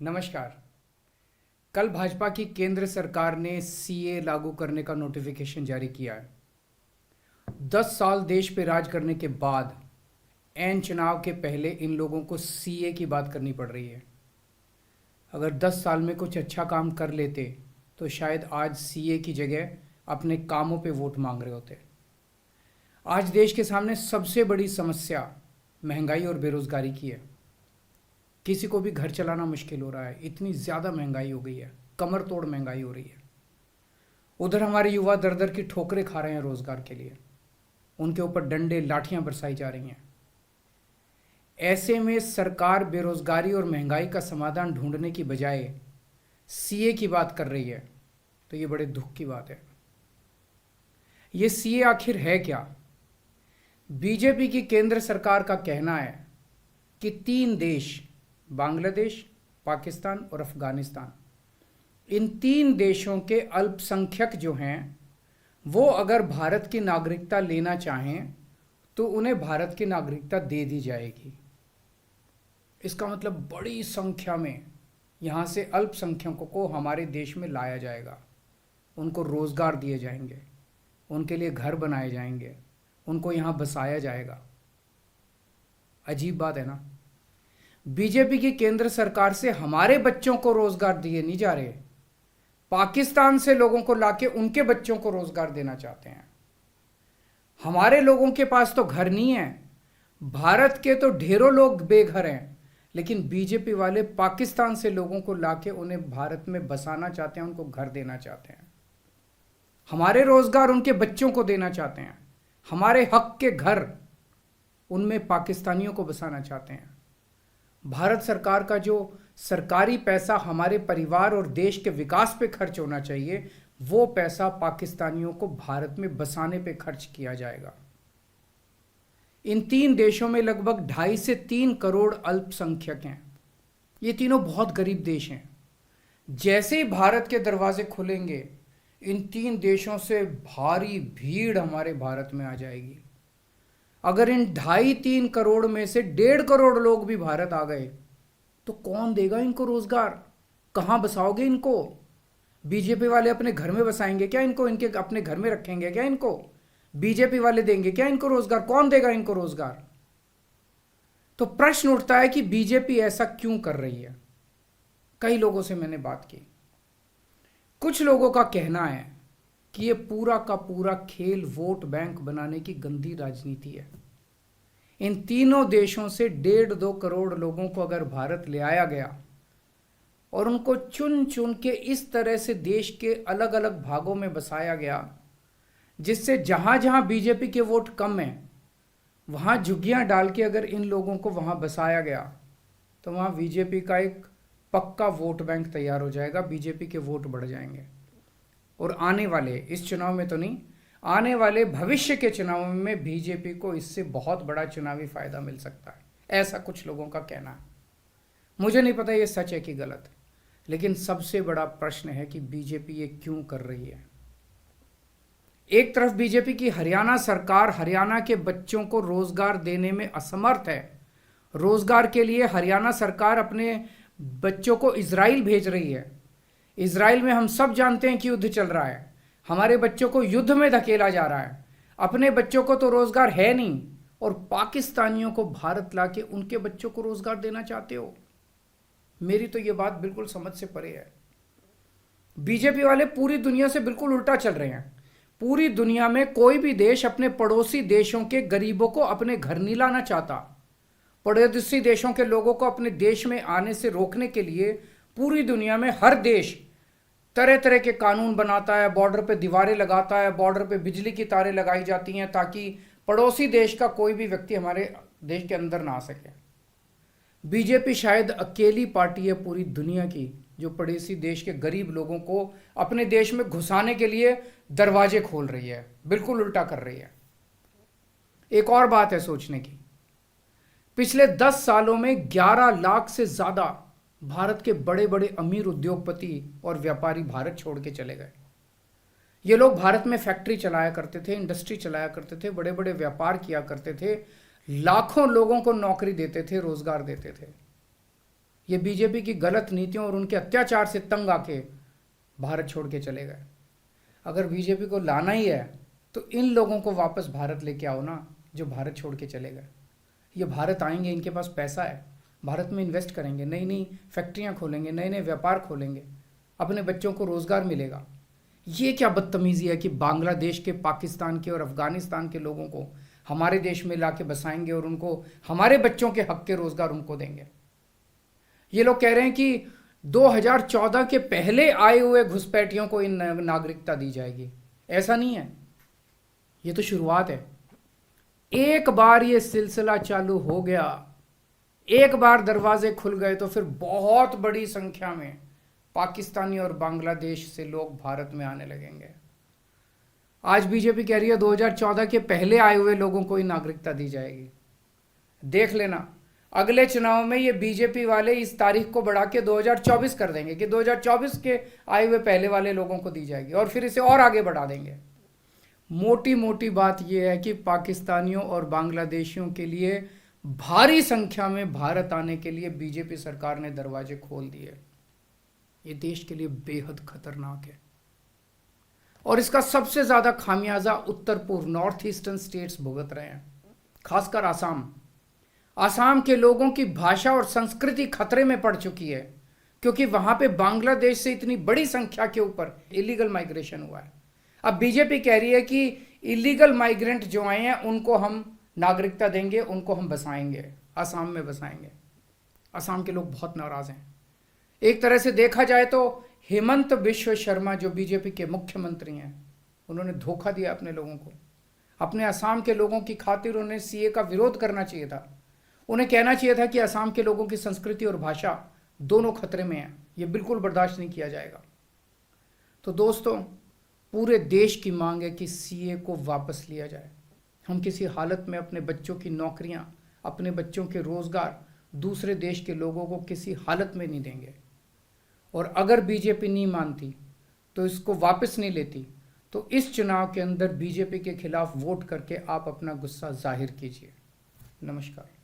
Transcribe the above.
नमस्कार। कल भाजपा की केंद्र सरकार ने सीए लागू करने का नोटिफिकेशन जारी किया है। 10 साल देश पे राज करने के बाद एन चुनाव के पहले इन लोगों को सीए की बात करनी पड़ रही है। अगर 10 साल में कुछ अच्छा काम कर लेते तो शायद आज सीए की जगह अपने कामों पे वोट मांग रहे होते। आज देश के सामने सबसे बड़ी समस्या महंगाई और बेरोजगारी की है। किसी को भी घर चलाना मुश्किल हो रहा है, इतनी ज़्यादा महंगाई हो गई है, कमर तोड़ महंगाई हो रही है। उधर हमारे युवा दर दर की ठोकरें खा रहे हैं रोजगार के लिए, उनके ऊपर डंडे लाठियां बरसाई जा रही हैं। ऐसे में सरकार बेरोजगारी और महंगाई का समाधान ढूंढने की बजाय सीए की बात कर रही है, तो ये बड़े दुख की बात है। ये सीए आखिर है क्या? बीजेपी की केंद्र सरकार का कहना है कि 3 देश, बांग्लादेश, पाकिस्तान और अफगानिस्तान, इन 3 देशों के अल्पसंख्यक जो हैं वो अगर भारत की नागरिकता लेना चाहें तो उन्हें भारत की नागरिकता दे दी जाएगी। इसका मतलब बड़ी संख्या में यहाँ से अल्पसंख्यकों को हमारे देश में लाया जाएगा, उनको रोज़गार दिए जाएंगे, उनके लिए घर बनाए जाएंगे, उनको यहाँ बसाया जाएगा। अजीब बात है ना। बीजेपी की केंद्र सरकार से हमारे बच्चों को रोजगार दिए नहीं जा रहे, पाकिस्तान से लोगों को लाके उनके बच्चों को रोजगार देना चाहते हैं। हमारे लोगों के पास तो घर नहीं है, भारत के तो ढेरों लोग बेघर हैं, लेकिन बीजेपी वाले पाकिस्तान से लोगों को लाके उन्हें भारत में बसाना चाहते हैं, उनको घर देना चाहते हैं। हमारे रोजगार उनके बच्चों को देना चाहते हैं, हमारे हक के घर उनमें पाकिस्तानियों को बसाना चाहते हैं। भारत सरकार का जो सरकारी पैसा हमारे परिवार और देश के विकास पे खर्च होना चाहिए, वो पैसा पाकिस्तानियों को भारत में बसाने पे खर्च किया जाएगा। इन 3 देशों में लगभग 2.5 से 3 करोड़ अल्पसंख्यक हैं। ये तीनों बहुत गरीब देश हैं। जैसे ही भारत के दरवाजे खुलेंगे, इन 3 देशों से भारी भीड़ हमारे भारत में आ जाएगी। अगर इन 2.5-3 करोड़ में से 1.5 करोड़ लोग भी भारत आ गए तो कौन देगा इनको रोजगार? कहां बसाओगे इनको? बीजेपी वाले अपने घर में बसाएंगे क्या इनको? इनके अपने घर में रखेंगे क्या इनको? बीजेपी वाले देंगे क्या इनको रोजगार? कौन देगा इनको रोजगार? तो प्रश्न उठता है कि बीजेपी ऐसा क्यों कर रही है। कई लोगों से मैंने बात की, कुछ लोगों का कहना है कि ये पूरा का पूरा खेल वोट बैंक बनाने की गंदी राजनीति है। इन तीनों देशों से 1.5-2 करोड़ लोगों को अगर भारत ले आया गया और उनको चुन चुन के इस तरह से देश के अलग अलग भागों में बसाया गया, जिससे जहां जहां बीजेपी के वोट कम हैं वहां झुग्गियां डाल के अगर इन लोगों को वहां बसाया गया तो वहां बीजेपी का एक पक्का वोट बैंक तैयार हो जाएगा, बीजेपी के वोट बढ़ जाएंगे। और आने वाले इस चुनाव में तो नहीं, आने वाले भविष्य के चुनाव में बीजेपी को इससे बहुत बड़ा चुनावी फायदा मिल सकता है, ऐसा कुछ लोगों का कहना है। मुझे नहीं पता ये सच है कि गलत, लेकिन सबसे बड़ा प्रश्न है कि बीजेपी ये क्यों कर रही है। एक तरफ बीजेपी की हरियाणा सरकार हरियाणा के बच्चों को रोजगार देने में असमर्थ है। रोजगार के लिए हरियाणा सरकार अपने बच्चों को इजराइल भेज रही है। इजराइल में हम सब जानते हैं कि युद्ध चल रहा है, हमारे बच्चों को युद्ध में धकेला जा रहा है। अपने बच्चों को तो रोजगार है नहीं और पाकिस्तानियों को भारत लाके उनके बच्चों को रोजगार देना चाहते हो। मेरी तो ये बात बिल्कुल समझ से परे है। बीजेपी वाले पूरी दुनिया से बिल्कुल उल्टा चल रहे हैं। पूरी दुनिया में कोई भी देश अपने पड़ोसी देशों के गरीबों को अपने घर नहीं लाना चाहता। पड़ोसी देशों के लोगों को अपने देश में आने से रोकने के लिए पूरी दुनिया में हर देश तरह तरह के कानून बनाता है, बॉर्डर पे दीवारें लगाता है, बॉर्डर पे बिजली की तारें लगाई जाती हैं ताकि पड़ोसी देश का कोई भी व्यक्ति हमारे देश के अंदर ना आ सके। बीजेपी शायद अकेली पार्टी है पूरी दुनिया की जो पड़ोसी देश के गरीब लोगों को अपने देश में घुसाने के लिए दरवाजे खोल रही है, बिल्कुल उल्टा कर रही है। एक और बात है सोचने की, पिछले 10 सालों में 11 लाख से ज्यादा भारत के बड़े बड़े अमीर उद्योगपति और व्यापारी भारत छोड़ के चले गए। ये लोग भारत में फैक्ट्री चलाया करते थे, इंडस्ट्री चलाया करते थे, बड़े बड़े व्यापार किया करते थे, लाखों लोगों को नौकरी देते थे, रोजगार देते थे। ये बीजेपी की गलत नीतियों और उनके अत्याचार से तंग आके भारत छोड़ के चले गए। अगर बीजेपी को लाना ही है तो इन लोगों को वापस भारत लेके आओ ना, जो भारत छोड़ के चले गए। ये भारत आएंगे, इनके पास पैसा है, भारत में इन्वेस्ट करेंगे, नई नई फैक्ट्रियां खोलेंगे, नए नए व्यापार खोलेंगे, अपने बच्चों को रोजगार मिलेगा। ये क्या बदतमीजी है कि बांग्लादेश के, पाकिस्तान के और अफगानिस्तान के लोगों को हमारे देश में लाके बसाएंगे और उनको हमारे बच्चों के हक के रोजगार उनको देंगे। ये लोग कह रहे हैं कि 2014 के पहले आए हुए घुसपैठियों को इन नागरिकता दी जाएगी। ऐसा नहीं है, ये तो शुरुआत है। एक बार ये सिलसिला चालू हो गया, एक बार दरवाजे खुल गए तो फिर बहुत बड़ी संख्या में पाकिस्तानी और बांग्लादेश से लोग भारत में आने लगेंगे। आज बीजेपी कह रही है 2014 के पहले आए हुए लोगों को ही नागरिकता दी जाएगी। देख लेना, अगले चुनाव में ये बीजेपी वाले इस तारीख को बढ़ा के 2024 कर देंगे कि 2024 के आए हुए पहले वाले लोगों को दी जाएगी, और फिर इसे और आगे बढ़ा देंगे। मोटी मोटी बात यह है कि पाकिस्तानियों और बांग्लादेशियों के लिए भारी संख्या में भारत आने के लिए बीजेपी सरकार ने दरवाजे खोल दिए। ये देश के लिए बेहद खतरनाक है, और इसका सबसे ज्यादा खामियाजा उत्तर पूर्व, नॉर्थ ईस्टर्न स्टेट्स भुगत रहे हैं, खासकर आसाम। आसाम के लोगों की भाषा और संस्कृति खतरे में पड़ चुकी है, क्योंकि वहां पे बांग्लादेश से इतनी बड़ी संख्या के ऊपर इलीगल माइग्रेशन हुआ है। अब बीजेपी कह रही है कि इलीगल माइग्रेंट जो आए हैं उनको हम नागरिकता देंगे, उनको हम बसाएंगे, आसाम में बसाएंगे। आसाम के लोग बहुत नाराज हैं। एक तरह से देखा जाए तो हेमंत बिश्व शर्मा जो बीजेपी के मुख्यमंत्री हैं, उन्होंने धोखा दिया अपने लोगों को। अपने आसाम के लोगों की खातिर उन्हें सीए का विरोध करना चाहिए था। उन्हें कहना चाहिए था कि असम के लोगों की संस्कृति और भाषा दोनों खतरे में है, ये बिल्कुल बर्दाश्त नहीं किया जाएगा। तो दोस्तों, पूरे देश की मांग है कि सीए को वापस लिया जाए। हम किसी हालत में अपने बच्चों की नौकरियां, अपने बच्चों के रोजगार दूसरे देश के लोगों को किसी हालत में नहीं देंगे। और अगर बीजेपी नहीं मानती तो इसको वापस नहीं लेती, तो इस चुनाव के अंदर बीजेपी के खिलाफ वोट करके आप अपना गुस्सा जाहिर कीजिए। नमस्कार।